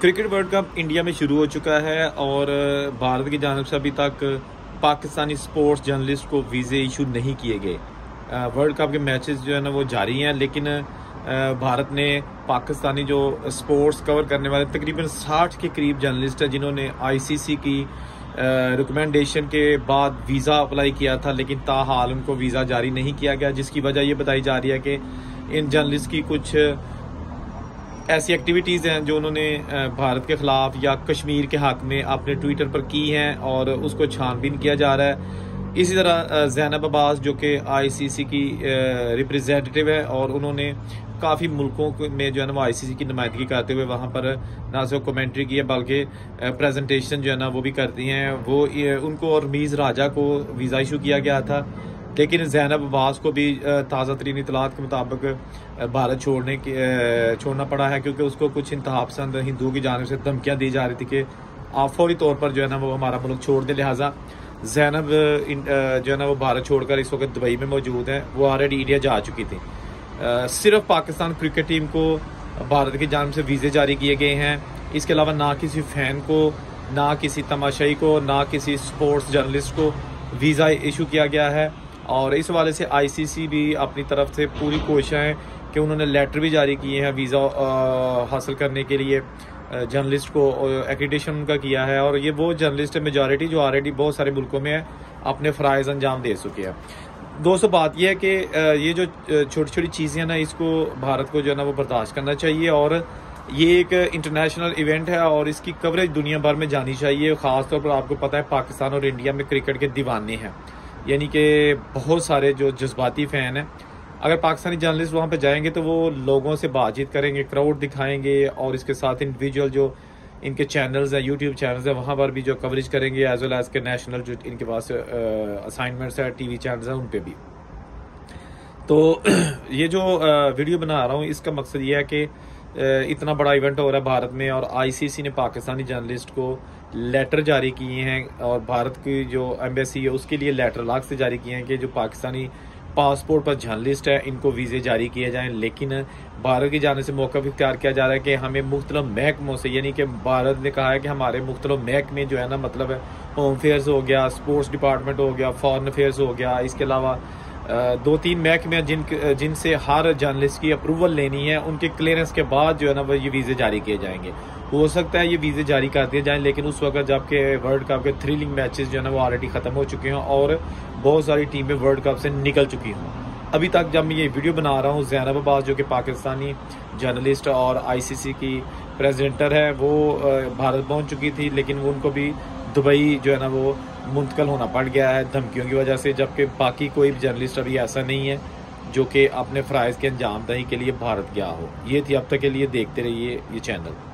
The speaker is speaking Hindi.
क्रिकेट वर्ल्ड कप इंडिया में शुरू हो चुका है और भारत की जानिब से अभी तक पाकिस्तानी स्पोर्ट्स जर्नलिस्ट को वीज़े इशू नहीं किए गए। वर्ल्ड कप के मैचेस जो है ना वो जारी हैं, लेकिन भारत ने पाकिस्तानी जो स्पोर्ट्स कवर करने वाले तकरीबन 60 के करीब जर्नलिस्ट हैं जिन्होंने आईसीसी की रिकमेंडेशन के बाद वीज़ा अप्लाई किया था, लेकिन ताहाल उनको वीज़ा जारी नहीं किया गया, जिसकी वजह ये बताई जा रही है कि इन जर्नलिस्ट की कुछ ऐसी एक्टिविटीज़ हैं जो उन्होंने भारत के ख़िलाफ़ या कश्मीर के हक़ में अपने ट्विटर पर की हैं और उसको छानबीन किया जा रहा है। इसी तरह ज़ैनब अब्बास जो कि आईसीसी की रिप्रेजेंटेटिव है और उन्होंने काफ़ी मुल्कों में जो है ना वो आईसीसी की नुमाइंदगी करते हुए वहाँ पर ना सिर्फ कमेंट्री की है बल्कि प्रेजेंटेशन जो है ना वो भी करती हैं। वो उनको और मीज़ राजा को वीज़ा इशू किया गया था, लेकिन ज़ैनब अब्बास को भी ताज़ा तरीन इतलात के मुताबिक भारत छोड़ना पड़ा है, क्योंकि उसको कुछ इंतहापसंद हिंदुओं की जानिब से धमकियाँ दी जा रही थी कि आप फौरी तौर पर जो है ना वो हमारा मुल्क छोड़ दें। लिहाजा ज़ैनब जो है ना वो भारत छोड़कर इस वक्त दुबई में मौजूद हैं। वो ऑलरेडी इंडिया जा चुकी थी। सिर्फ पाकिस्तान क्रिकेट टीम को भारत की जानिब से वीज़े जारी किए गए हैं। इसके अलावा ना किसी फ़ैन को, ना किसी तमाशाई को, ना किसी स्पोर्ट्स जर्नलिस्ट को वीज़ा इशू किया गया है। और इस हवाले से आईसीसी भी अपनी तरफ से पूरी कोशिश है कि उन्होंने लेटर भी जारी किए हैं वीज़ा हासिल करने के लिए जर्नलिस्ट को, एक्रीडिटेशन उनका किया है। और ये वो जर्नलिस्ट है मेजॉरिटी जो ऑलरेडी बहुत सारे मुल्कों में अपने फ़राइज़ अंजाम दे चुके हैं। दोस्तों, बात यह है कि ये जो छोटी छोटी चीज़ें हैं ना, इसको भारत को जो है ना वो बर्दाश्त करना चाहिए और ये एक इंटरनेशनल इवेंट है और इसकी कवरेज दुनिया भर में जानी चाहिए। ख़ासतौर पर आपको पता है पाकिस्तान और इंडिया में क्रिकेट के दीवाने हैं, यानी कि बहुत सारे जो जज्बाती फ़ैन हैं। अगर पाकिस्तानी जर्नलिस्ट वहाँ पे जाएंगे तो वो लोगों से बातचीत करेंगे, क्राउड दिखाएंगे और इसके साथ इंडिविजुअल जो इनके चैनल्स हैं, यूट्यूब चैनल्स हैं, वहाँ पर भी जो कवरेज करेंगे, एज वेल एज़ के नेशनल जो इनके पास असाइनमेंट्स है, टीवी चैनल्स हैं, उन पर भी। तो ये जो वीडियो बना रहा हूँ इसका मकसद ये है कि इतना बड़ा इवेंट हो रहा है भारत में और आईसीसी ने पाकिस्तानी जर्नलिस्ट को लेटर जारी किए हैं और भारत की जो एम्बेसी है उसके लिए लेटर अलग से जारी किए हैं कि जो पाकिस्तानी पासपोर्ट पर जर्नलिस्ट है इनको वीज़े जारी किए जाएं। लेकिन भारत की जाने से मौका भी इख्तियार किया जा रहा है कि हमें मुख्तलिफ महकमों से, यानी कि भारत ने कहा है कि हमारे मुख्तलिफ महकमे जो है ना, मतलब होम अफेयर्स हो गया, स्पोर्ट्स डिपार्टमेंट हो गया, फॉरेन अफेयर्स हो गया, इसके अलावा 2-3 महकमे जिनसे हर जर्नलिस्ट की अप्रूवल लेनी है, उनके क्लियरेंस के बाद जो है ना वो ये वीज़े जारी किए जाएंगे। हो सकता है ये वीज़े जारी कर दिए जाएं, लेकिन उस वक्त जबकि वर्ल्ड कप के थ्रिलिंग मैचेस जो है ना वो ऑलरेडी ख़त्म हो चुके हैं और बहुत सारी टीमें वर्ल्ड कप से निकल चुकी हों। अभी तक जब मैं ये वीडियो बना रहा हूँ, ज़ैनब अब्बास जो कि पाकिस्तानी जर्नलिस्ट और आईसीसी की प्रेजेंटर है, वो भारत पहुँच चुकी थी, लेकिन वो उनको भी दुबई जो है ना वो मुंतकिल होना पड़ गया है धमकियों की वजह से, जबकि बाकी कोई भी जर्नलिस्ट अभी ऐसा नहीं है जो कि अपने फ़राइज़ के अंजामदही के लिए भारत गया हो। ये थी अब तक के लिए, देखते रहिए ये चैनल।